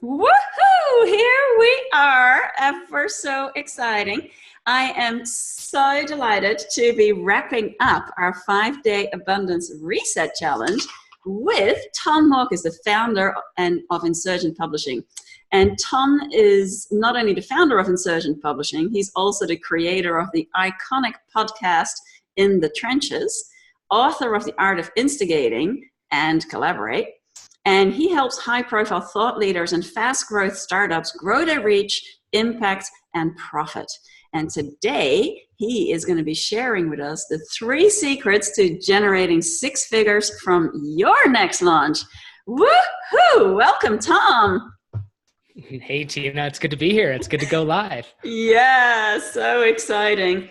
Woohoo! Here we are. Ever so exciting. I am so delighted to be wrapping up our 5-day Abundance Reset Challenge with Tom Morkes, the founder of Insurgent Publishing. And Tom is not only the founder of Insurgent Publishing, he's also the creator of the iconic podcast In the Trenches, author of The Art of Instigating and Collaborate. And he helps high-profile thought leaders and fast-growth startups grow their reach, impact, and profit. And today, he is going to be sharing with us the 3 secrets to generating 6 figures from your next launch. Woohoo! Welcome, Tom. Hey, Tina. It's good to be here. It's good to go live. Yeah, so exciting.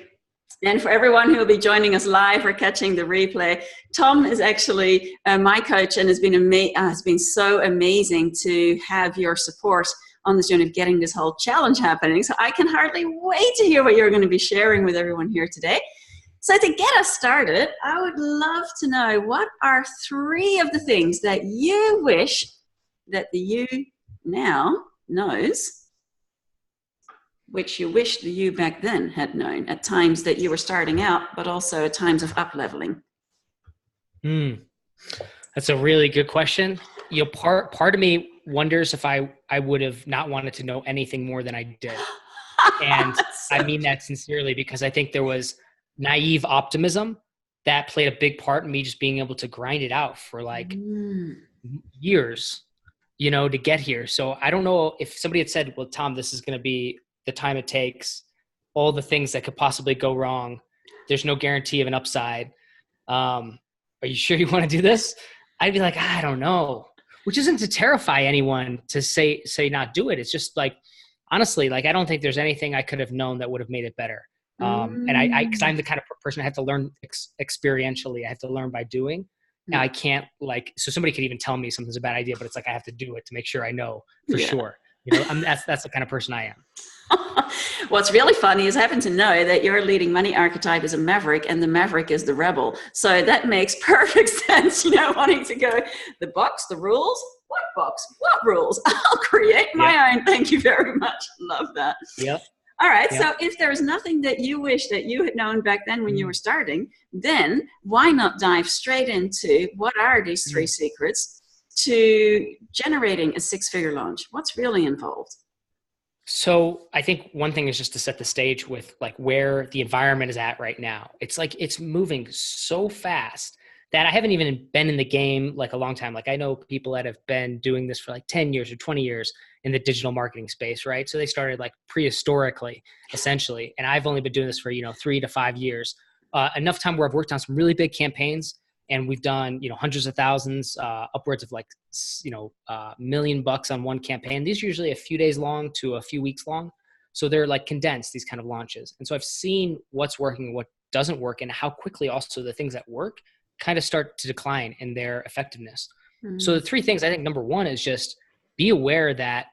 And for everyone who will be joining us live or catching the replay, Tom is actually my coach and has been so amazing to have your support on this journey of getting this whole challenge happening. So I can hardly wait to hear what you're going to be sharing with everyone here today. So to get us started, I would love to know, what are 3 of the things that you wish that the you now knows, which you wish the you back then had known at times that you were starting out, but also at times of up-leveling? That's a really good question. You know, part of me wonders if I would have not wanted to know anything more than I did. And I mean that sincerely, because I think there was naive optimism that played a big part in me just being able to grind it out for like years, you know, to get here. So I don't know if somebody had said, well, Tom, this is going to be the time it takes, all the things that could possibly go wrong. There's no guarantee of an upside. Are you sure you want to do this? I'd be like, I don't know, which isn't to terrify anyone to say not do it. It's just like, honestly, like, I don't think there's anything I could have known that would have made it better. And cause I'm the kind of person I have to learn experientially. I have to learn by doing. Now I can't so somebody could even tell me something's a bad idea, but it's like, I have to do it to make sure I know for sure. You know, that's the kind of person I am. What's really funny is I happen to know that your leading money archetype is a maverick, and the maverick is the rebel. So that makes perfect sense, you know, wanting to go, the box, the rules, what box, what rules? I'll create my own. Thank you very much. Love that. Yep. All right. So if there's nothing that you wish that you had known back then when you were starting, then why not dive straight into what are these 3 secrets to generating a 6-figure launch? What's really involved? So I think one thing is just to set the stage with like where the environment is at right now. It's like, it's moving so fast that I haven't even been in the game like a long time. Like, I know people that have been doing this for like 10 years or 20 years in the digital marketing space, right? So they started like prehistorically, essentially. And I've only been doing this for, 3 to 5 years. Enough time where I've worked on some really big campaigns, and we've done, hundreds of thousands, upwards of like, $1 million on one campaign. These are usually a few days long to a few weeks long. So they're like condensed, these kind of launches. And so I've seen what's working and what doesn't work, and how quickly also the things that work kind of start to decline in their effectiveness. So the 3 things, I think number 1 is just be aware that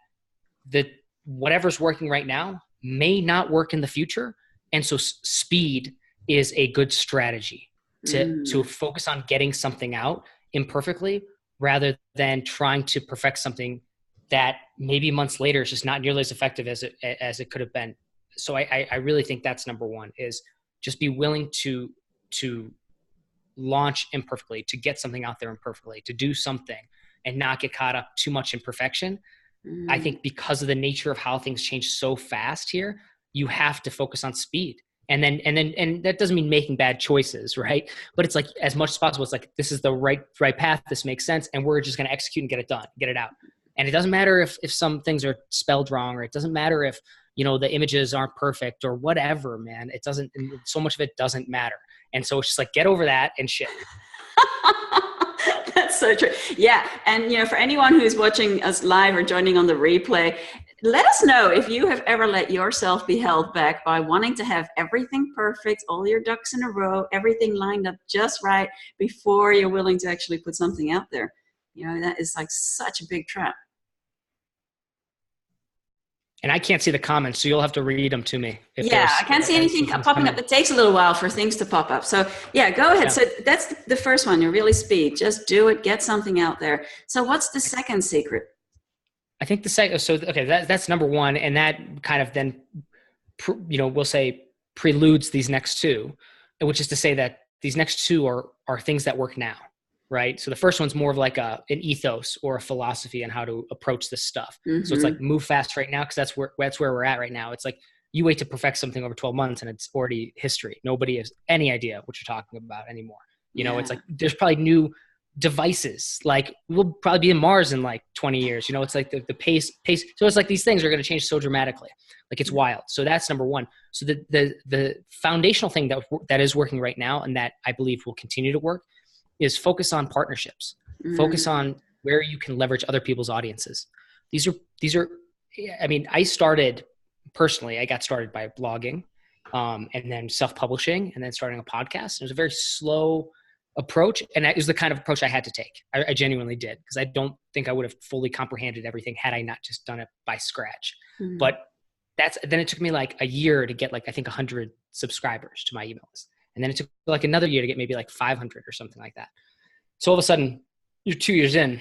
whatever's working right now may not work in the future. And so speed is a good strategy to focus on getting something out imperfectly, rather than trying to perfect something that maybe months later is just not nearly as effective as it could have been. So I really think that's number 1, is just be willing to launch imperfectly, to get something out there imperfectly, to do something and not get caught up too much in perfection. I think because of the nature of how things change so fast here, you have to focus on speed. And that doesn't mean making bad choices, right? But it's like, as much as possible, it's like, this is the right path. This makes sense. And we're just going to execute and get it done, get it out. And it doesn't matter if some things are spelled wrong, or it doesn't matter if, the images aren't perfect or whatever, man. It doesn't, so much of it doesn't matter. And so it's just like, get over that and shit. That's so true. Yeah. And, for anyone who's watching us live or joining on the replay, let us know if you have ever let yourself be held back by wanting to have everything perfect, all your ducks in a row, everything lined up just right before you're willing to actually put something out there. That is like such a big trap. And I can't see the comments, so you'll have to read them to me. Yeah, I can't see anything popping up. It takes a little while for things to pop up. So yeah, go ahead. Yeah. So that's the first one. You really speed. Just do it. Get something out there. So what's the second secret? I think the second, so, okay, that's number one. And that kind of then, we'll say preludes these next two, which is to say that these next two are things that work now, right? So the first one's more of like an ethos or a philosophy on how to approach this stuff. Mm-hmm. So it's like move fast right now, because that's where we're at right now. It's like you wait to perfect something over 12 months and it's already history. Nobody has any idea what you're talking about anymore. It's like there's probably new devices, like we'll probably be in Mars in like 20 years. It's like the pace. So it's like these things are going to change so dramatically. Like it's wild. So that's number one. So the foundational thing that is working right now, and that I believe will continue to work, is focus on partnerships. Focus on where you can leverage other people's audiences. These are, I mean, I got started by blogging, and then self-publishing, and then starting a podcast. It was a very slow approach. And that is the kind of approach I had to take. I genuinely did, because I don't think I would have fully comprehended everything had I not just done it by scratch. But then it took me like a year to get like, I think 100 subscribers to my email list. And then it took like another year to get maybe like 500 or something like that. So all of a sudden you're 2 years in.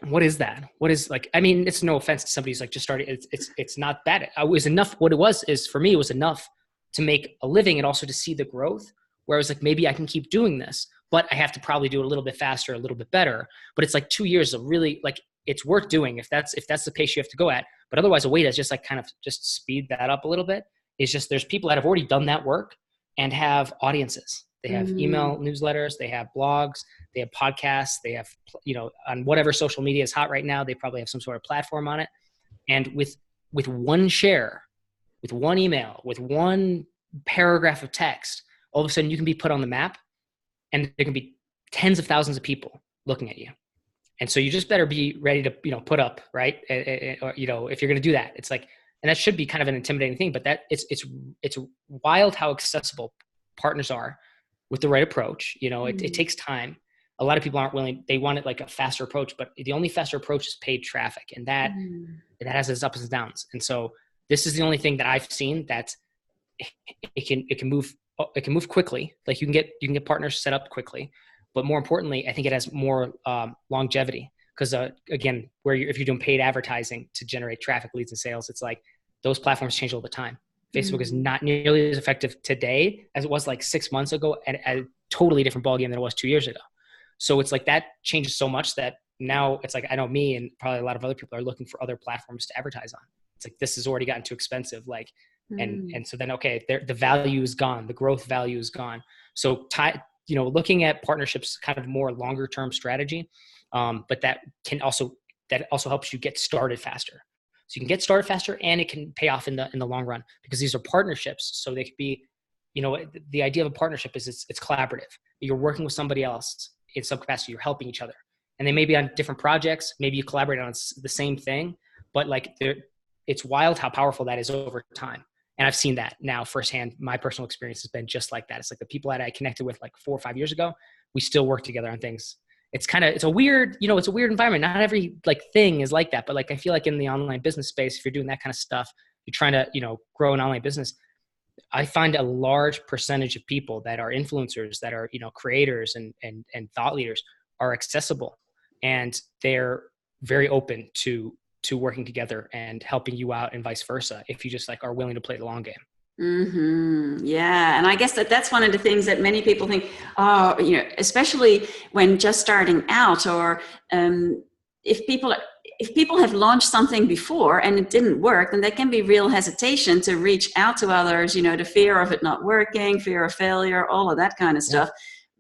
What is that? What is like, I mean, it's no offense to somebody who's like just starting. It's not bad. It was enough. What it was is, for me, it was enough to make a living and also to see the growth, where I was like, maybe I can keep doing this, but I have to probably do it a little bit faster, a little bit better. But it's like 2 years of really, like, it's worth doing if that's the pace you have to go at. But otherwise, a way to just like kind of just speed that up a little bit is just, there's people that have already done that work and have audiences. They have email newsletters, they have blogs, they have podcasts, they have, on whatever social media is hot right now, they probably have some sort of platform on it. And with one share, with one email, with one paragraph of text, all of a sudden you can be put on the map, and there can be tens of thousands of people looking at you. And so you just better be ready to, put up, right? Or, if you're going to do that, it's like, and that should be kind of an intimidating thing, but that it's wild how accessible partners are with the right approach. It takes time. A lot of people aren't willing. They want it like a faster approach, but the only faster approach is paid traffic, and that has its ups and downs. And so this is the only thing that I've seen that it can move quickly. Like you can get partners set up quickly, but more importantly, I think it has more longevity, because again, if you're doing paid advertising to generate traffic, leads, and sales, it's like those platforms change all the time. Facebook is not nearly as effective today as it was like 6 months ago, and a totally different ballgame than it was 2 years ago. So it's like that changes so much that now it's like, I know me and probably a lot of other people are looking for other platforms to advertise on. It's like, this has already gotten too expensive. Like, and so then, okay, the value is gone. The growth value is gone. So looking at partnerships, kind of more longer term strategy. But that also helps you get started faster. So you can get started faster, and it can pay off in the long run, because these are partnerships. So they could be, the idea of a partnership is it's collaborative. You're working with somebody else in some capacity. You're helping each other, and they may be on different projects. Maybe you collaborate on the same thing, but like it's wild how powerful that is over time. And I've seen that now firsthand. My personal experience has been just like that. It's like the people that I connected with like 4 or 5 years ago, we still work together on things. It's a weird environment. Not every like thing is like that, but like, I feel like in the online business space, if you're doing that kind of stuff, you're trying to, grow an online business. I find a large percentage of people that are influencers, that are, creators and thought leaders, are accessible, and they're very open to working together and helping you out, and vice versa, if you just like are willing to play the long game. Yeah. And I guess that's one of the things that many people think, especially when just starting out, or if people have launched something before and it didn't work, then there can be real hesitation to reach out to others, the fear of it not working, fear of failure, all of that kind of stuff.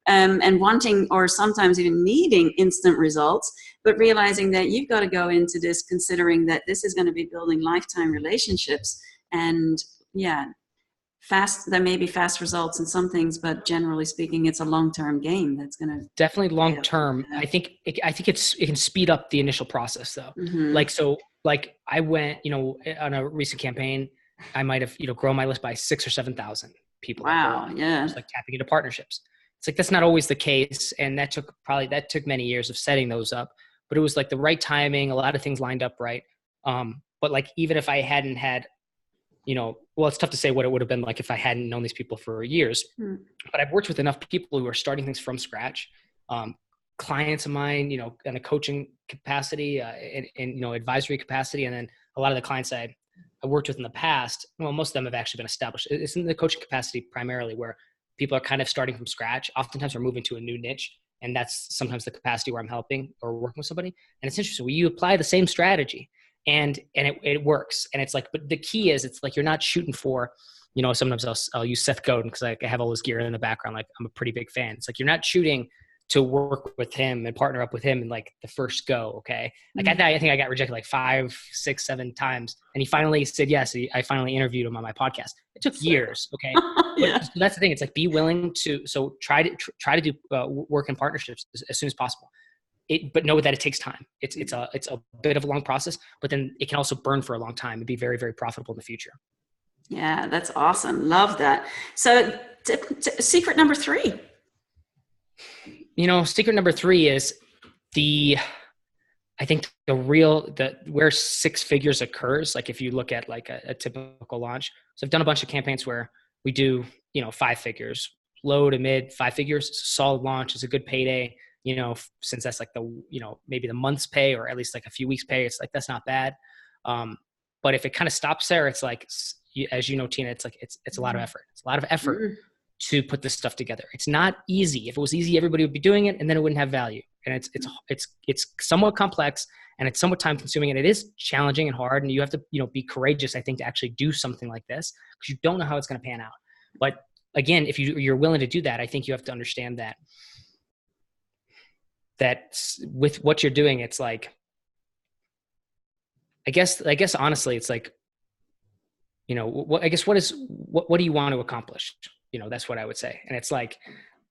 And wanting, or sometimes even needing, instant results, but realizing that you've got to go into this considering that this is going to be building lifetime relationships. And there may be fast results in some things, but generally speaking, it's a long-term game that's going to definitely long-term. I think it can speed up the initial process though. Like I went, on a recent campaign, I might have, grown my list by 6,000 or 7,000 people. Wow. Yeah. Just like tapping into partnerships. It's like, that's not always the case. And that took many years of setting those up, but it was like the right timing. A lot of things lined up right. But like, even if I hadn't had, it's tough to say what it would have been like if I hadn't known these people for years, but I've worked with enough people who are starting things from scratch, clients of mine, in a coaching capacity, in advisory capacity. And then a lot of the clients I worked with in the past, well, most of them have actually been established. It's in the coaching capacity primarily, where people are kind of starting from scratch. Oftentimes we're moving to a new niche, and that's sometimes the capacity where I'm helping or working with somebody. And it's interesting. When you apply the same strategy and it works. And it's like, but the key is, it's like, you're not shooting for, sometimes I'll use Seth Godin because I have all his gear in the background. Like, I'm a pretty big fan. It's like, you're not shooting to work with him and partner up with him in like the first go. Okay. Like, I think I got rejected like 5, 6, 7 times. And he finally said yes. I finally interviewed him on my podcast. It took years. Okay. Yeah. But so that's the thing. It's like, be willing to, so try to do work in partnerships as soon as possible. But know that it takes time. It's a bit of a long process, but then it can also burn for a long time and be very, very profitable in the future. Yeah, that's awesome. Love that. So secret number 3. Secret number 3 is I think where 6 figures occurs. Like, if you look at like a typical launch. So I've done a bunch of campaigns where we do, 5 figures, low to mid 5 figures. It's a solid launch. It's a good payday, since that's like the, maybe the month's pay, or at least like a few weeks pay. It's like, that's not bad. But if it kind of stops there, it's like, as you know, Tina, it's like, it's a lot of effort. It's a lot of effort to put this stuff together. It's not easy. If it was easy, everybody would be doing it, and then it wouldn't have value. And it's somewhat complex, and it's somewhat time consuming, and it is challenging and hard. And you have to, be courageous, I think, to actually do something like this, because you don't know how it's going to pan out. But again, if you're willing to do that, I think you have to understand that with what you're doing, it's like, I guess honestly, it's like, what do you want to accomplish? That's what I would say. And it's like,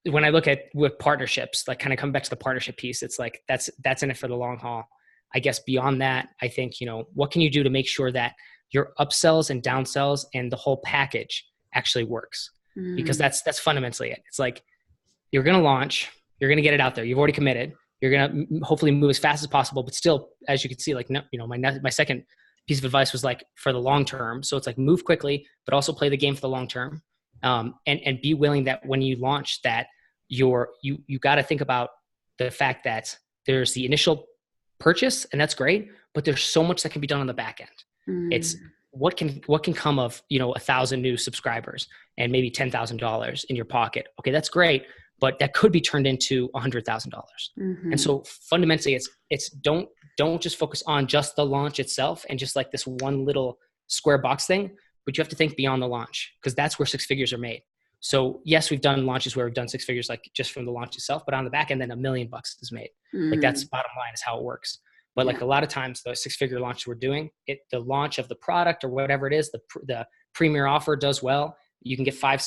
when I look at with partnerships, like, kind of come back to the partnership piece, it's like, that's in it for the long haul. I guess beyond that, I think, what can you do to make sure that your upsells and downsells and the whole package actually works? Because that's fundamentally it. It's like, you're going to launch, you're going to get it out there. You've already committed. You're going to hopefully move as fast as possible, but still, as you can see, like, my second piece of advice was like, for the long term. So it's like, move quickly, but also play the game for the long term. And be willing that when you launch that, you got to think about the fact that there's the initial purchase, and that's great, but there's so much that can be done on the back end. It's what can come of, 1,000 new subscribers and maybe $10,000 in your pocket. Okay, that's great, but that could be turned into $100,000. And so fundamentally, it's don't just focus on just the launch itself and just like this one little square box thing, but you have to think beyond the launch, because that's where 6 figures are made. So yes, we've done launches where we've done 6 figures, like just from the launch itself, but on the back end, then $1 million is made. Like, that's bottom line, is how it works. But like, a lot of times the 6-figure launches we're doing, the launch of the product or whatever it is, the premier offer does well. You can get 5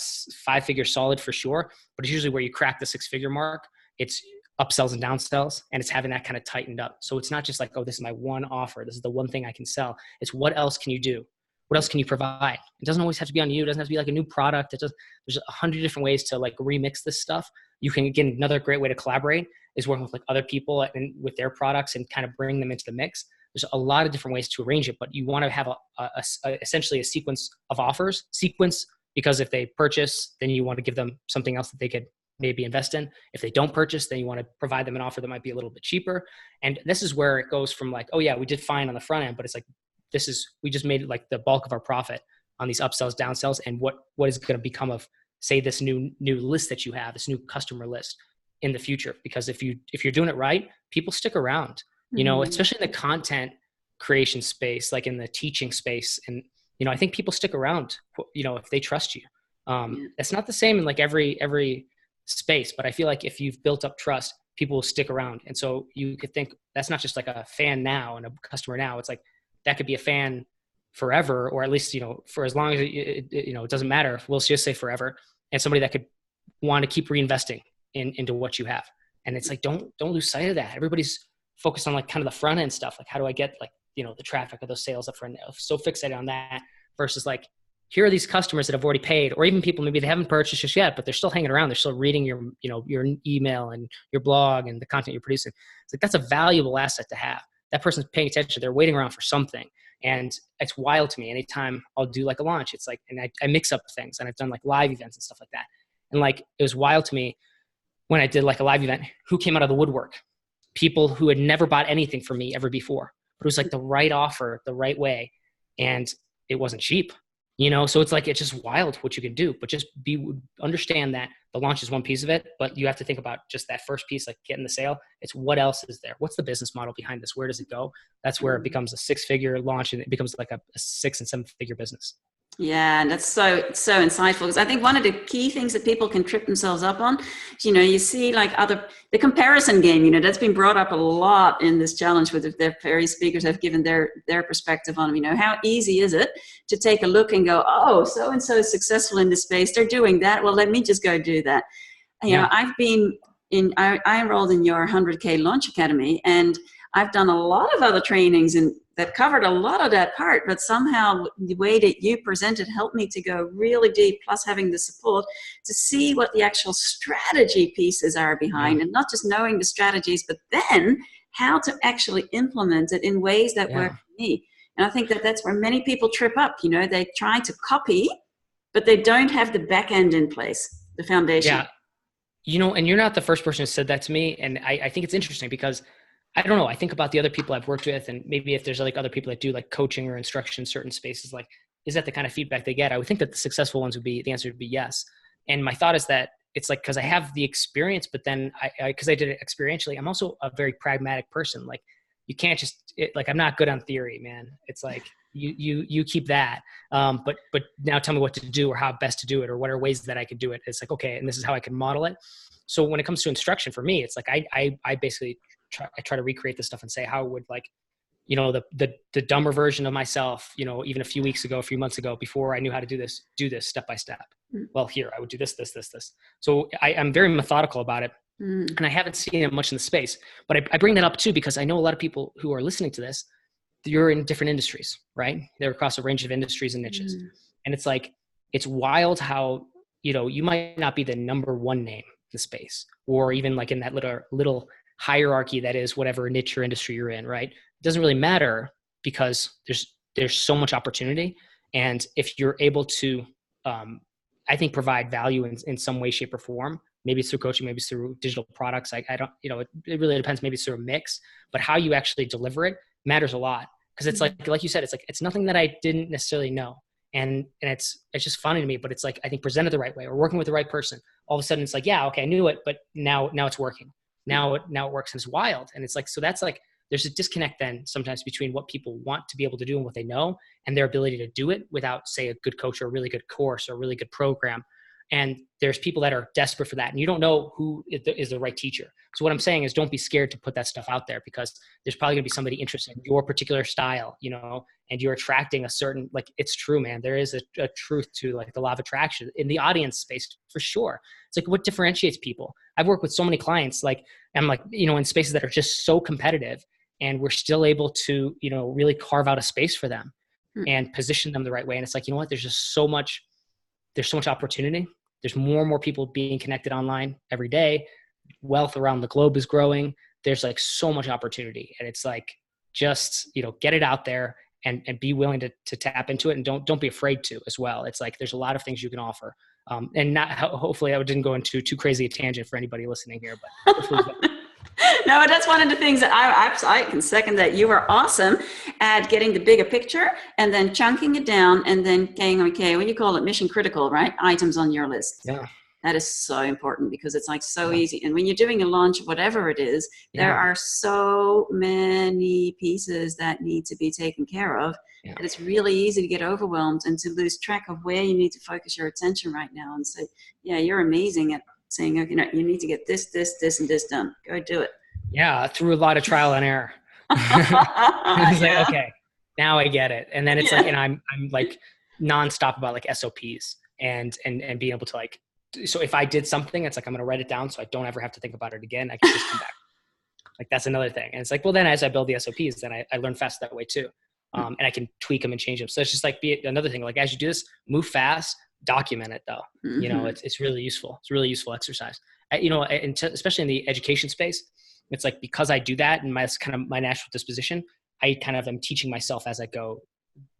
figures solid for sure, but it's usually where you crack the 6-figure mark. It's upsells and downsells, and it's having that kind of tightened up. So it's not just like, oh, this is my one offer, this is the one thing I can sell. It's what else can you do? What else can you provide? It doesn't always have to be on you. It doesn't have to be like a new product. There's 100 different ways to like remix this stuff. You can, again, another great way to collaborate is working with like other people and with their products and kind of bring them into the mix. There's a lot of different ways to arrange it, but you want to have essentially a sequence of offers. Because if they purchase, then you want to give them something else that they could maybe invest in. If they don't purchase, then you want to provide them an offer that might be a little bit cheaper. And this is where it goes from like, oh yeah, we did fine on the front end, but it's like, we just made like the bulk of our profit on these upsells, downsells, and what is going to become of, say, this new list that you have, this new customer list in the future. Because if you're doing it right, people stick around, especially in the content creation space, like in the teaching space. And, I think people stick around, if they trust you. It's not the same in like every space, but I feel like if you've built up trust, people will stick around. And so you could think that's not just like a fan now and a customer now. It's like, that could be a fan forever, or at least, for as long as it doesn't matter. We'll just say forever. And somebody that could want to keep reinvesting into what you have. And it's like, don't lose sight of that. Everybody's focused on like kind of the front end stuff. Like, how do I get like, the traffic or those sales up front? So fixated on that versus like, here are these customers that have already paid, or even people, maybe they haven't purchased just yet, but they're still hanging around. They're still reading your email and your blog and the content you're producing. It's like, that's a valuable asset to have. That person's paying attention. They're waiting around for something. And it's wild to me. Anytime I'll do like a launch, it's like, and I mix up things, and I've done like live events and stuff like that. And like, it was wild to me when I did like a live event, who came out of the woodwork? People who had never bought anything from me ever before, but it was like the right offer, the right way. And it wasn't cheap, so it's like, it's just wild what you can do, but just understand that the launch is one piece of it, but you have to think about just that first piece, like getting the sale. It's what else is there? What's the business model behind this? Where does it go? That's where it becomes a 6-figure launch, and it becomes like a 6 and 7-figure business. Yeah, and that's so insightful, because I think one of the key things that people can trip themselves up on, you see like the comparison game, that's been brought up a lot in this challenge, with their various speakers have given their perspective on, how easy is it to take a look and go, oh, so-and-so is successful in this space, they're doing that, well, let me just go do that. I've been I enrolled in your 100K Launch Academy, and I've done a lot of other trainings that covered a lot of that part, but somehow the way that you presented helped me to go really deep, plus having the support to see what the actual strategy pieces are behind, and not just knowing the strategies, but then how to actually implement it in ways that work for me. And I think that's where many people trip up. They try to copy, but they don't have the back end in place, the foundation. Yeah. And you're not the first person who said that to me. And I think it's interesting because I don't know. I think about the other people I've worked with, and maybe if there's like other people that do like coaching or instruction in certain spaces, like, is that the kind of feedback they get? I would think that the successful ones the answer would be yes. And my thought is that it's like, cause I have the experience, but then cause I did it experientially, I'm also a very pragmatic person. Like, you can't just I'm not good on theory, man. It's like, you keep that. But now tell me what to do, or how best to do it, or what are ways that I could do it. It's like, okay, and this is how I can model it. So when it comes to instruction for me, it's like, I basically try to recreate this stuff and say how it would, like, the dumber version of myself, even a few months ago, before I knew how to do this step by step. Well, here, I would do this. So I'm very methodical about it. And I haven't seen it much in the space, but I bring that up too, because I know a lot of people who are listening to this, you're in different industries, right? They're across a range of industries and niches. And it's like, it's wild how, you might not be the number one name in the space, or even like in that little hierarchy that is whatever niche or industry you're in, right? It doesn't really matter, because there's so much opportunity. And if you're able to, I think, provide value in some way, shape, or form, maybe it's through coaching, maybe it's through digital products. I don't, it really depends. Maybe it's through a mix, but how you actually deliver it matters a lot. Cause it's like you said, it's like, it's nothing that I didn't necessarily know. And it's just funny to me, but it's like, I think presented the right way, or working with the right person, all of a sudden it's like, yeah, okay, I knew it, but now it's working. Now it works, and it's wild. And it's like, so that's like, there's a disconnect then sometimes between what people want to be able to do and what they know, and their ability to do it without, say, a good coach or a really good course or a really good program. And there's people that are desperate for that, and you don't know who is the right teacher. So what I'm saying is, don't be scared to put that stuff out there, because there's probably gonna be somebody interested in your particular style, and you're attracting a certain, like, it's true, man. There is a truth to like the law of attraction in the audience space, for sure. It's like, what differentiates people? I've worked with so many clients, like, I'm like, in spaces that are just so competitive, and we're still able to, really carve out a space for them and position them the right way. And it's like, what? There's so much opportunity. There's more and more people being connected online every day. Wealth around the globe is growing. There's like so much opportunity, and it's like, just, get it out there and be willing to tap into it, and don't be afraid to as well. It's like, there's a lot of things you can offer. And hopefully I didn't go into too crazy a tangent for anybody listening here, but hopefully. No, that's one of the things that I can second that. You are awesome at getting the bigger picture and then chunking it down, and then saying, okay, what do you call it? Mission critical, right? Items on your list. Yeah. That is so important, because it's like so easy. And when you're doing a launch, whatever it is, there are so many pieces that need to be taken care of. Yeah. That it's really easy to get overwhelmed and to lose track of where you need to focus your attention right now. And say, yeah, you're amazing at saying, okay, no, you need to get this, and this done. Go do it. Yeah, through a lot of trial and error. It's like, okay, now I get it. And then it's like, and I'm like nonstop about like SOPs and being able to like, so if I did something, it's like, I'm going to write it down so I don't ever have to think about it again. I can just come back. Like, that's another thing. And it's like, well, then as I build the SOPs, then I learn fast that way too. And I can tweak them and change them. So it's just like, another thing, like, as you do this, move fast, document it though. It's really useful. It's a really useful exercise. Especially in the education space, it's like, because I do that and my natural disposition, I kind of am teaching myself as I go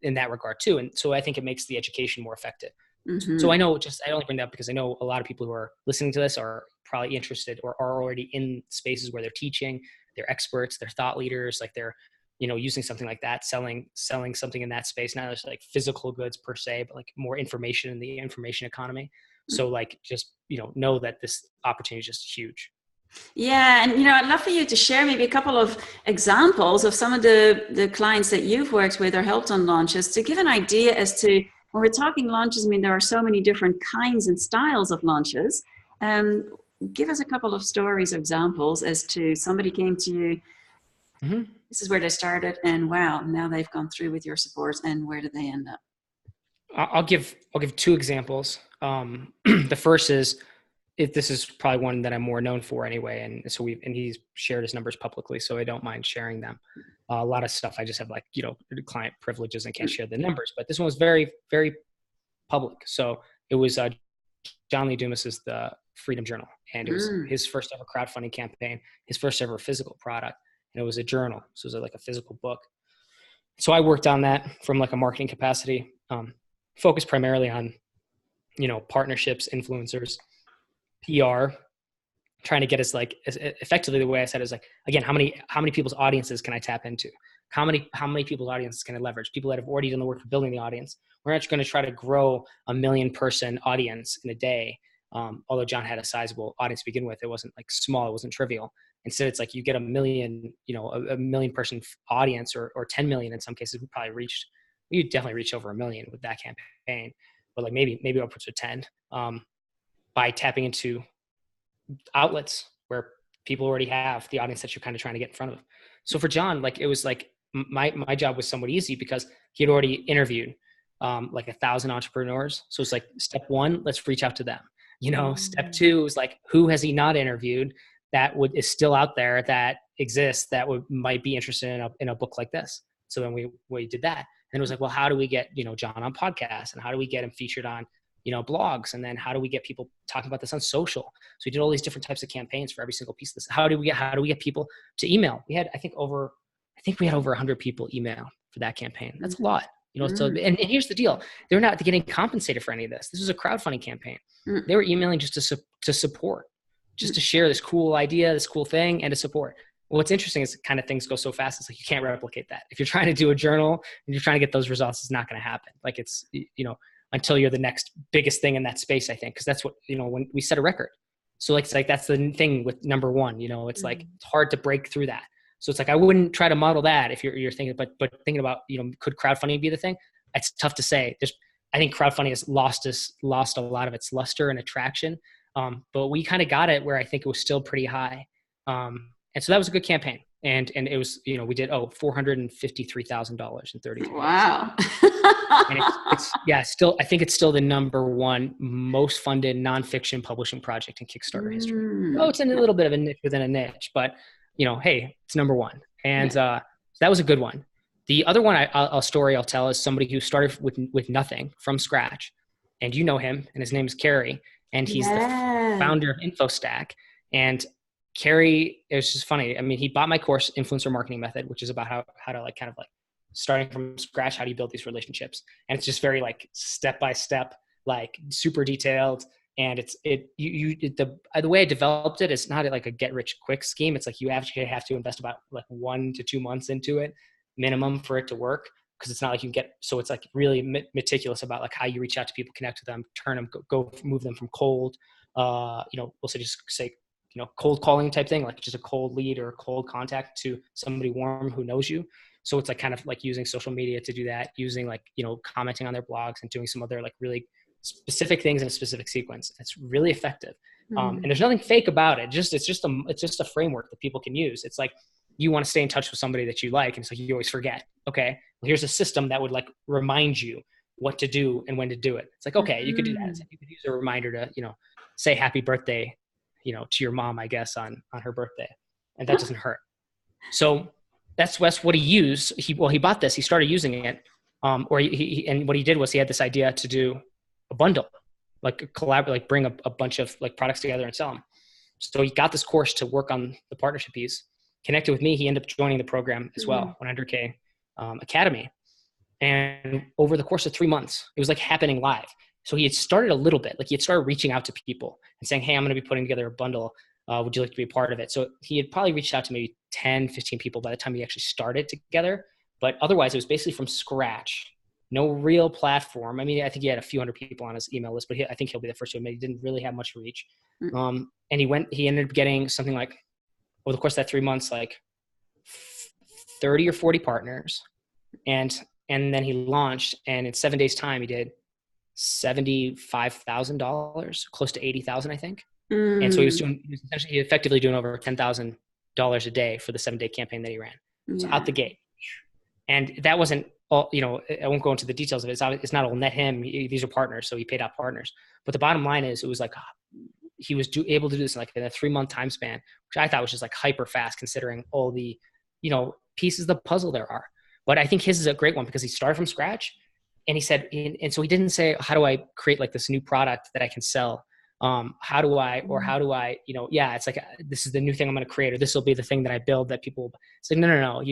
in that regard too. And so I think it makes the education more effective. So I only bring that up because I know a lot of people who are listening to this are probably interested or are already in spaces where they're teaching, they're experts, they're thought leaders, like they're, using something like that, selling something in that space, not just like physical goods per se, but like more information in the information economy. So like, just, know that this opportunity is just huge. Yeah, and I'd love for you to share maybe a couple of examples of some of the clients that you've worked with or helped on launches to give an idea as to when we're talking launches. I mean, there are so many different kinds and styles of launches. Give us a couple of stories or examples as to somebody came to you. Mm-hmm. This is where they started, and wow, now they've gone through with your support, and where did they end up? I'll give two examples. The first is, this is probably one that I'm more known for anyway. And so he's shared his numbers publicly, so I don't mind sharing them. A lot of stuff I just have like, client privileges and can't share the numbers, but this one was very, very public. So it was John Lee Dumas's The Freedom Journal. And it was his first ever crowdfunding campaign, his first ever physical product. And it was a journal. So it was like a physical book. So I worked on that from like a marketing capacity, focused primarily on, partnerships, influencers, PR, trying to get us like as effectively, the way I said is like, again, how many people's audiences can I tap into? How many people's audiences can I leverage? People that have already done the work of building the audience. We're not going to try to grow a 1 million person audience in a day. Although John had a sizable audience to begin with, it wasn't like small, it wasn't trivial. Instead, it's like you get a million, a 1 million person audience, or 10 million in some cases. We definitely reached over 1 million with that campaign, but like maybe upwards of 10. By tapping into outlets where people already have the audience that you're kind of trying to get in front of. So for John, like it was like my job was somewhat easy because he had already interviewed like 1,000 entrepreneurs. So it's like step one, let's reach out to them. Step two was like, who has he not interviewed that is still out there, that exists, that might be interested in a book like this. So then we did that. And it was like, well, how do we get, John on podcasts, and how do we get him featured on, blogs? And then how do we get people talking about this on social? So we did all these different types of campaigns for every single piece of this. How do we get people to email? We had, I think we had over 100 people email for that campaign. That's a lot, So, and here's the deal. They're not getting compensated for any of this. This was a crowdfunding campaign. They were emailing just to support, just to share this cool idea, this cool thing, and to support. Well, what's interesting is kind of things go so fast. It's like, you can't replicate that. If you're trying to do a journal and you're trying to get those results, it's not going to happen. Like it's, until you're the next biggest thing in that space, I think. Cause that's what, when we set a record. So like, it's like, that's the thing with number one, it's like, it's hard to break through that. So it's like, I wouldn't try to model that if you're thinking, but thinking about, could crowdfunding be the thing? It's tough to say. I think crowdfunding has lost a lot of its luster and attraction. But we kind of got it where I think it was still pretty high. And so that was a good campaign. And it was, we did, $453,000 in 33 days. Wow. And I think it's still the number one most funded nonfiction publishing project in Kickstarter history. Oh, it's in a little bit of a niche within a niche, but hey, it's number one. And so that was a good one. The other one I'll tell is somebody who started with nothing from scratch, and him, and his name is Kerry, and he's the founder of InfoStack. And Kerry, it was just funny. I mean, he bought my course, Influencer Marketing Method, which is about how to like kind of like starting from scratch, how do you build these relationships? And it's just very like step by step, like super detailed. And the way I developed it, it's not like a get rich quick scheme. It's like you actually have to invest about like 1 to 2 months into it minimum for it to work. Cause it's not like so it's like really meticulous about like how you reach out to people, connect with them, turn them, go move them from cold, we'll say cold calling type thing, like just a cold lead or a cold contact to somebody warm who knows you. So it's like kind of like using social media to do that, using like, commenting on their blogs and doing some other like really specific things in a specific sequence. It's really effective. And there's nothing fake about it. It's just a framework that people can use. It's like, you want to stay in touch with somebody that you like. And so you always forget, okay, well, here's a system that would like remind you what to do and when to do it. It's like, okay, you could do that. It's like you could use a reminder to, say happy birthday, to your mom, I guess, on her birthday. And that doesn't hurt. So that's what he used. He bought this, he started using it. And what he did was he had this idea to do a bundle, like collaborate, like bring a bunch of like products together and sell them. So he got this course to work on the partnership piece, connected with me. He ended up joining the program as well, 100K Academy. And over the course of 3 months, it was like happening live. So he had started a little bit, like he had started reaching out to people and saying, hey, I'm going to be putting together a bundle. Would you like to be a part of it? So he had probably reached out to maybe 10, 15 people by the time he actually started together. But otherwise, it was basically from scratch. No real platform. I mean, I think he had a few hundred people on his email list, but I think he'll be the first to admit he didn't really have much reach. And he ended up getting something like, over the course of that 3 months, like 30 or 40 partners. And then he launched, and in 7 days time, he did $75,000, close to 80,000, I think. And so he was essentially effectively doing over $10,000 a day for the 7-day campaign that he ran. So out the gate. And that wasn't all, I won't go into the details of it. It's not all net him. These are partners. So he paid out partners. But the bottom line is, it was like, he was able to do this in a 3-month time span, which I thought was just like hyper fast considering all the, pieces of the puzzle there are. But I think his is a great one because he started from scratch, and he said, and so he didn't say, how do I create like this new product that I can sell? How do I, it's like, this is the new thing I'm going to create, or this will be the thing that I build that people, it's like, no.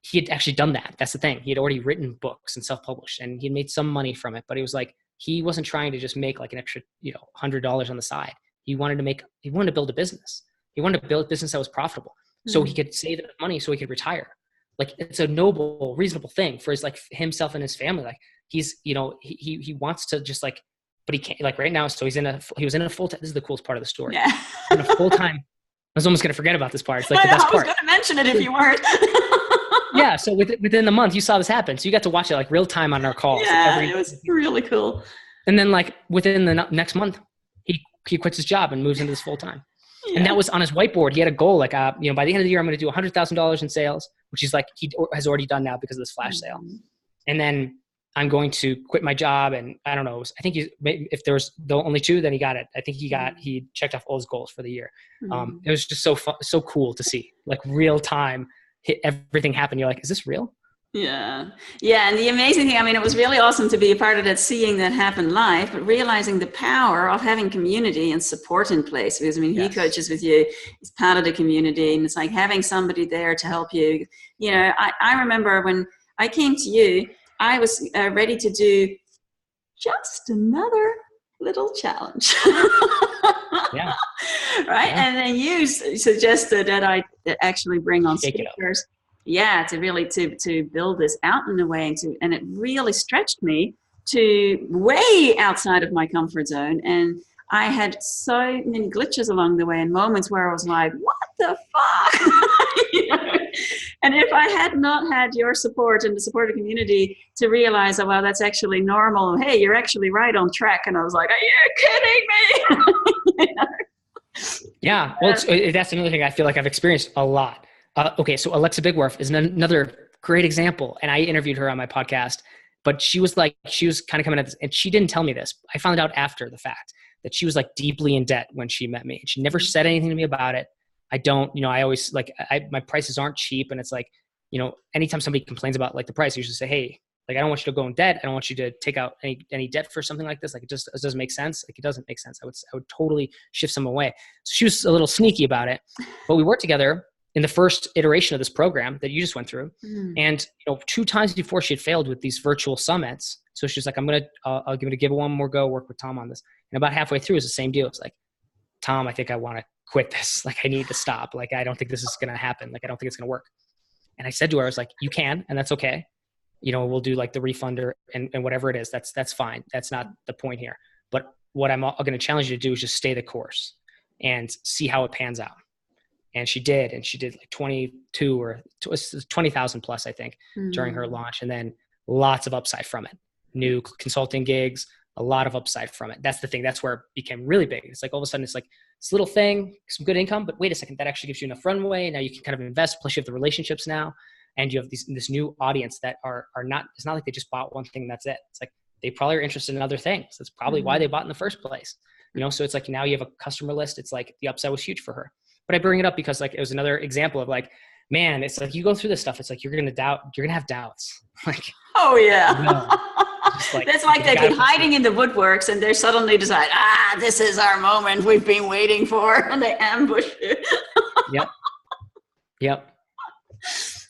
He had actually done that. That's the thing. He had already written books and self-published, and he made some money from it, but it was like, he wasn't trying to just make like an extra, $100 on the side. He wanted to build a business. He wanted to build a business that was profitable so he could save enough money so he could retire. Like, it's a noble, reasonable thing for himself and his family. Like, he's, he wants to just like, but he can't, like right now. So he was in a full time. This is the coolest part of the story. Yeah. In a full time. I was almost going to forget about this part. It's like the best part. I was going to mention it if you weren't. Yeah. So within the month, you saw this happen. So you got to watch it like real time on our calls. Yeah, it was really cool. And then like within the next month, he quits his job and moves into this full time. Yeah. And that was on his whiteboard. He had a goal like, by the end of the year, I'm going to do $100,000 in sales, which is like he has already done now because of this flash sale. And then I'm going to quit my job. And I don't know, I think if there was the only 2, then he got it. I think he checked off all his goals for the year. It was just so fun, so cool to see, like real time, everything happen. You're like, is this real? Yeah. And the amazing thing, it was really awesome to be a part of that, seeing that happen live, but realizing the power of having community and support in place. Because he coaches with you, he's part of the community, and it's like having somebody there to help you. I remember when I came to you, I was ready to do just another little challenge. Yeah. Right. Yeah. And then you suggested that I actually bring on speakers. Yeah, to really to build this out in a way, and it really stretched me to way outside of my comfort zone. And I had so many glitches along the way, and moments where I was like, what the fuck? And if I had not had your support and the support of the community to realize, oh, well, that's actually normal. Hey, you're actually right on track. And I was like, are you kidding me? Yeah. Well, that's another thing I feel like I've experienced a lot. Okay. So Alexa Bigworth is another great example. And I interviewed her on my podcast, but she was kind of coming at this, and she didn't tell me this. I found out after the fact that she was like deeply in debt when she met me. She never said anything to me about it. I don't, I always my prices aren't cheap. And it's like, anytime somebody complains about like the price, I usually say, hey, like, I don't want you to go in debt. I don't want you to take out any debt for something like this. Like, it doesn't make sense. Like, it doesn't make sense. I would totally shift some away. So she was a little sneaky about it, but we worked together in the first iteration of this program that you just went through. And, 2 times before she had failed with these virtual summits. So she's like, I'll give it one more go, work with Tom on this. And about halfway through, it was the same deal. It's like, Tom, I think I want to quit this. Like, I need to stop. Like, I don't think this is going to happen. Like, I don't think it's going to work. And I said to her, I was like, you can, and that's okay. We'll do like the refunder and whatever it is. That's fine. That's not the point here. But what I'm going to challenge you to do is just stay the course and see how it pans out. And she did like 22 or 20,000 plus, I think, during her launch. And then lots of upside from it. New consulting gigs, a lot of upside from it. That's the thing. That's where it became really big. It's like all of a sudden it's like this little thing, some good income, but wait a second, that actually gives you enough runway. Now you can kind of invest. Plus you have the relationships now, and you have this new audience that are not, it's not like they just bought one thing and that's it. It's like they probably are interested in other things. That's probably why they bought in the first place. So it's like now you have a customer list. It's like the upside was huge for her. But I bring it up because like it was another example of like, man, it's like you go through this stuff. It's like you're going to have doubts. Like, oh yeah. Like, that's like they've been hiding in the woodworks and they suddenly decide, this is our moment we've been waiting for, and they ambush you. Yep.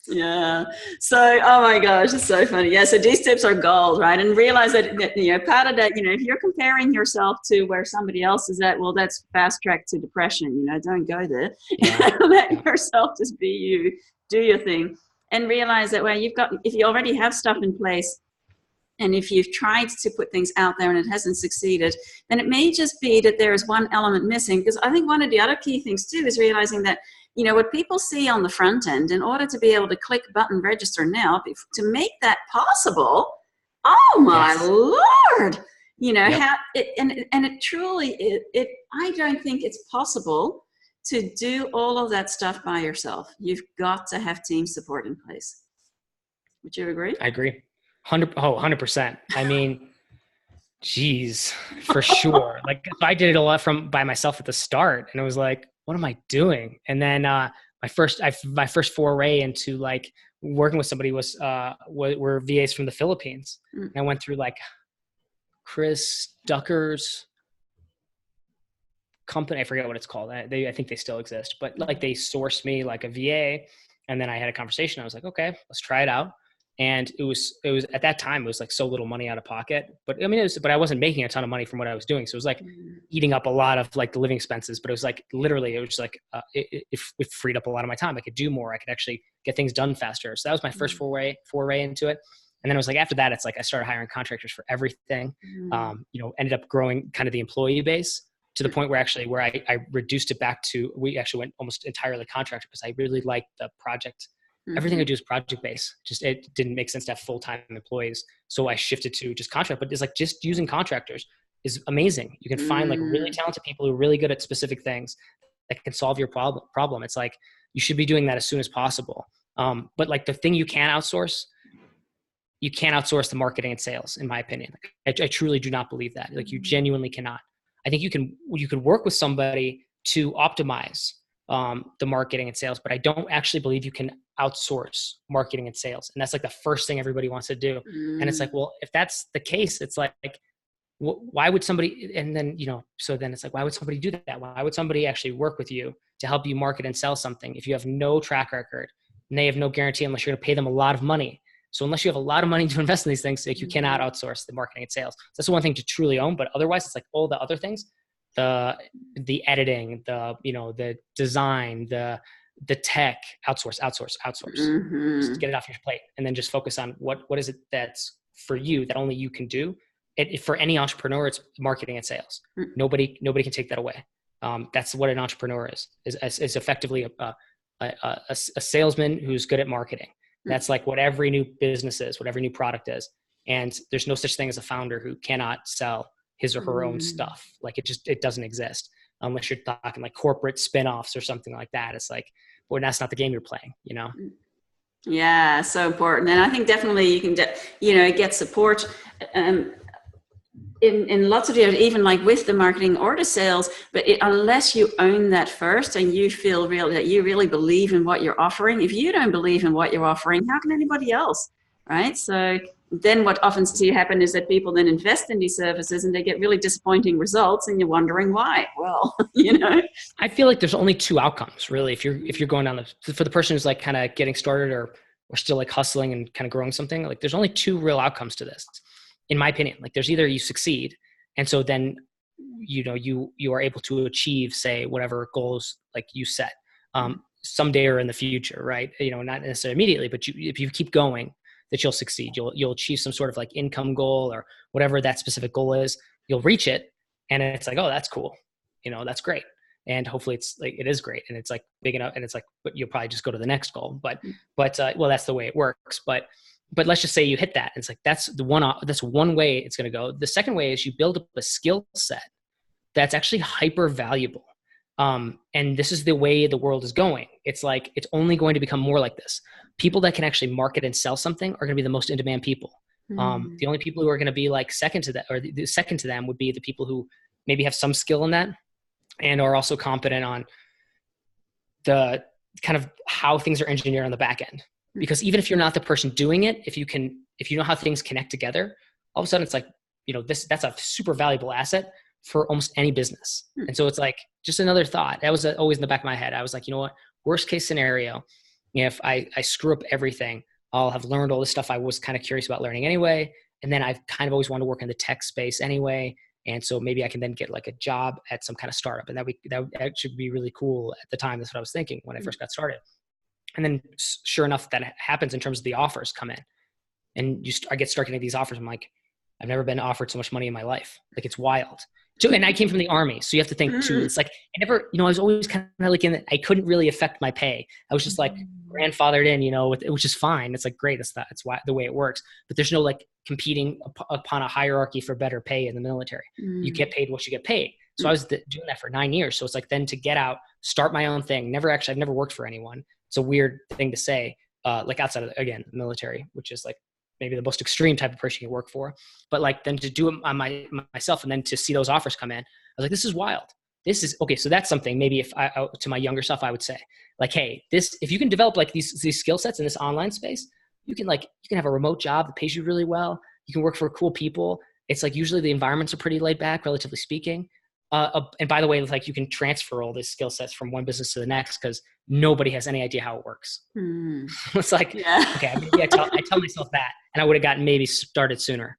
Yeah. So, oh my gosh, it's so funny. Yeah. So these tips are gold, right? And realize that, part of that, if you're comparing yourself to where somebody else is at, well, that's fast track to depression. Don't go there. Yeah. Let yourself just be you, do your thing, and realize that, well, if you already have stuff in place, and if you've tried to put things out there and it hasn't succeeded, then it may just be that there is one element missing. Because I think one of the other key things too is realizing that, what people see on the front end, in order to be able to click button register now, to make that possible, oh my Lord, how it, and it truly, I don't think it's possible to do all of that stuff by yourself. You've got to have team support in place. Would you agree? I agree. 100%. I mean, geez, for sure. Like I did it a lot by myself at the start, and it was like, what am I doing? And then my first foray into like working with somebody were VAs from the Philippines. And I went through like Chris Ducker's company. I forget what it's called. I think they still exist, but like they sourced me like a VA, and then I had a conversation. I was like, okay, let's try it out. And it was at that time, it was like so little money out of pocket, but I mean, but I wasn't making a ton of money from what I was doing. So it was like eating up a lot of like the living expenses, but it was like, literally, it was like, it freed up a lot of my time. I could do more. I could actually get things done faster. So that was my first foray into it. And then it was like, after that, it's like, I started hiring contractors for everything, ended up growing kind of the employee base to the point where I reduced it back to, we actually went almost entirely contractor because I really liked the project. Everything I do is project based. Just, it didn't make sense to have full-time employees. So I shifted to just contract, but it's like just using contractors is amazing. You can find like really talented people who are really good at specific things that can solve your problem. It's like, you should be doing that as soon as possible. But like the thing you can't outsource the marketing and sales, in my opinion. Like, I truly do not believe that. Like, you genuinely cannot. I think you could work with somebody to optimize the marketing and sales, but I don't actually believe you can outsource marketing and sales. And that's like the first thing everybody wants to do. And it's like, well, if that's the case, it's like, why would somebody, and then, so then it's like, why would somebody do that? Why would somebody actually work with you to help you market and sell something if you have no track record and they have no guarantee unless you're going to pay them a lot of money? So unless you have a lot of money to invest in these things, like, you cannot outsource the marketing and sales. So that's the one thing to truly own, but otherwise it's like all the other things, the editing, the design, the tech, outsource. Just get it off your plate, and then just focus on what is it that's for you that only you can do. For any entrepreneur, it's marketing and sales. Nobody can take that away. That's what an entrepreneur is effectively a salesman who's good at marketing. That's like what every new business is, what every new product is. And there's no such thing as a founder who cannot sell his or her own stuff. Like, it doesn't exist unless you're talking like corporate spin-offs or something like that. It's like, well, that's not the game you're playing, Yeah, so important. And I think definitely you can, get support in lots of areas, even like with the marketing or the sales, but unless you own that first and you feel that you really believe in what you're offering. If you don't believe in what you're offering, how can anybody else, right? So then what often sees happen is that people then invest in these services and they get really disappointing results, and you're wondering why. Well, I feel like there's only two outcomes really. If you're going down for the person who's like kind of getting started or still like hustling and kind of growing something, like there's only two real outcomes to this, in my opinion. Like, there's either you succeed, and so then you are able to achieve, say, whatever goals like you set someday or in the future, right? Not necessarily immediately, but if you keep going, that you'll succeed. You'll achieve some sort of like income goal or whatever that specific goal is. You'll reach it, and it's like, oh, that's cool. That's great. And hopefully it's like, it is great, and it's like big enough, and it's like, but you'll probably just go to the next goal. But well, that's the way it works. But let's just say you hit that. It's like, that's one way it's going to go. The second way is you build up a skill set that's actually hyper valuable. And this is the way the world is going. It's like, it's only going to become more like this. People that can actually market and sell something are going to be the most in demand people. The only people who are going to be like second to that, or the second to them, would be the people who maybe have some skill in that and are also competent on the kind of how things are engineered on the back end. Because even if you're not the person doing it, if you know how things connect together, all of a sudden it's like, that's a super valuable asset for almost any business. And so it's like, just another thought that was always in the back of my head. I was like, you know what, worst case scenario, if I screw up everything, I'll have learned all this stuff I was kind of curious about learning anyway. And then I've kind of always wanted to work in the tech space anyway. And so maybe I can then get like a job at some kind of startup. And that should be really cool at the time. That's what I was thinking when I first got started. And then sure enough, that happens in terms of the offers come in. And I get started getting these offers. I'm like, I've never been offered so much money in my life. Like, it's wild. So, and I came from the army. So you have to think too, it's like, I was always kind of like I couldn't really affect my pay. I was just like grandfathered in, which is fine. It's like, great. That's why the way it works, but there's no like competing upon a hierarchy for better pay in the military. You get paid what you get paid. So I was doing that for 9 years. So it's like, then to get out, start my own thing. I've never worked for anyone. It's a weird thing to say, like outside of, again, the military, which is like maybe the most extreme type of person you work for, but like then to do it on myself and then to see those offers come in, I was like, this is wild. This is okay. So that's something maybe if to my younger self, I would say like, hey, if you can develop like these skill sets in this online space, you can have a remote job that pays you really well. You can work for cool people. It's like, usually the environments are pretty laid back, relatively speaking. And by the way, like you can transfer all these skill sets from one business to the next because nobody has any idea how it works. It's like, okay, maybe I tell myself that, and I would have gotten maybe started sooner.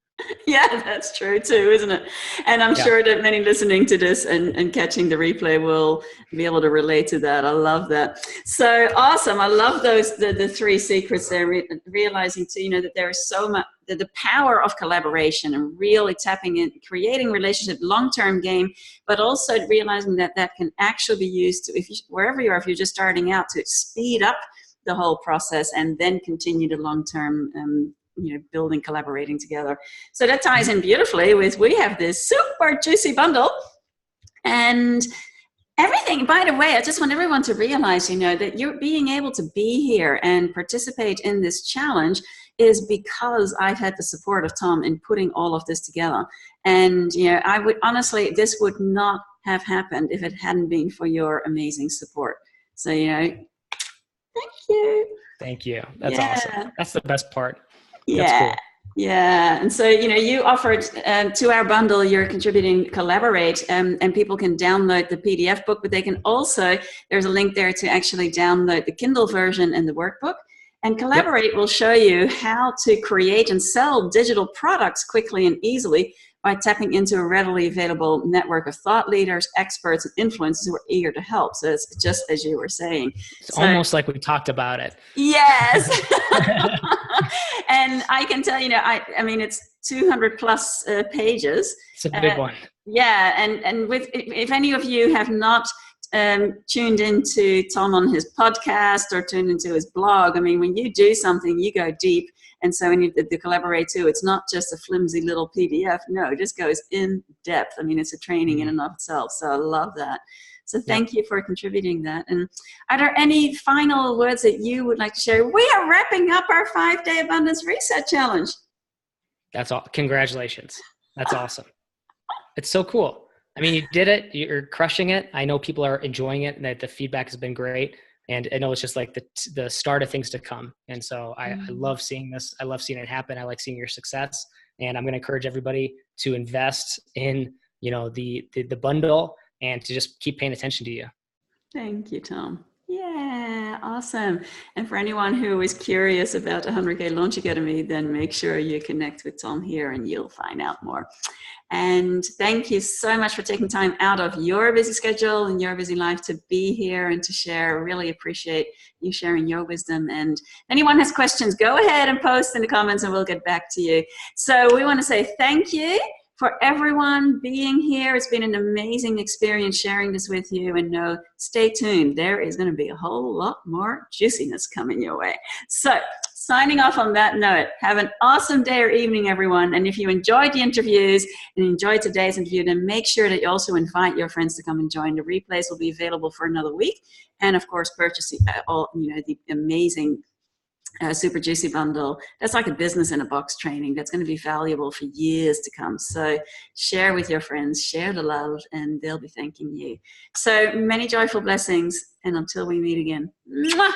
Yeah, that's true too, isn't it? And I'm sure that many listening to this and catching the replay will be able to relate to that. I love that. So awesome. I love the three secrets there, realizing too, that there is so much, the power of collaboration and really tapping in, creating relationship, long-term game, but also realizing that can actually be used to, wherever you are, if you're just starting out, to speed up the whole process and then continue the long-term building, collaborating together. So that ties in beautifully with, we have this super juicy bundle and everything. By the way, I just want everyone to realize, that you're being able to be here and participate in this challenge is because I've had the support of Tom in putting all of this together. And, I would honestly, this would not have happened if it hadn't been for your amazing support. So, thank you. Thank you. That's awesome. That's the best part. Yeah. Cool. Yeah. And so, you offered to our bundle, you're contributing Collaborate, and people can download the PDF book, but they can also, there's a link there to actually download the Kindle version and the workbook. And Collaborate will show you how to create and sell digital products quickly and easily by tapping into a readily available network of thought leaders, experts, and influencers who are eager to help. So it's just as you were saying. It's almost like we talked about it. Yes. And I can tell I mean, it's 200 plus pages. It's a big one. Yeah. And if any of you have not tuned into Tom on his podcast or tuned into his blog, I mean, when you do something, you go deep. And so when you Collaborate too, it's not just a flimsy little PDF. No, it just goes in depth. I mean, it's a training in and of itself. So I love that. So thank you for contributing that. And are there any final words that you would like to share? We are wrapping up our 5-day Abundance Reset Challenge. That's all. Congratulations. That's awesome. It's so cool. I mean, you did it. You're crushing it. I know people are enjoying it and that the feedback has been great. And I know it's just like the start of things to come. And so I love seeing this. I love seeing it happen. I like seeing your success. And I'm going to encourage everybody to invest in, the bundle and to just keep paying attention to you. Thank you, Tom. Yeah, awesome. And for anyone who is curious about 100K Launch Academy, then make sure you connect with Tom here and you'll find out more. And thank you so much for taking time out of your busy schedule and your busy life to be here and to share. Really appreciate you sharing your wisdom. And if anyone has questions, go ahead and post in the comments and we'll get back to you. So we want to say thank you for everyone being here. It's been an amazing experience sharing this with you, and stay tuned. There is going to be a whole lot more juiciness coming your way. So signing off on that note, have an awesome day or evening, everyone. And if you enjoyed the interviews and enjoyed today's interview, then make sure that you also invite your friends to come and join. The replays will be available for another week. And of course, purchase the amazing super juicy bundle. That's like a business in a box training that's going to be valuable for years to come. So share with your friends, share the love, and they'll be thanking you. So many joyful blessings, and until we meet again. Mwah!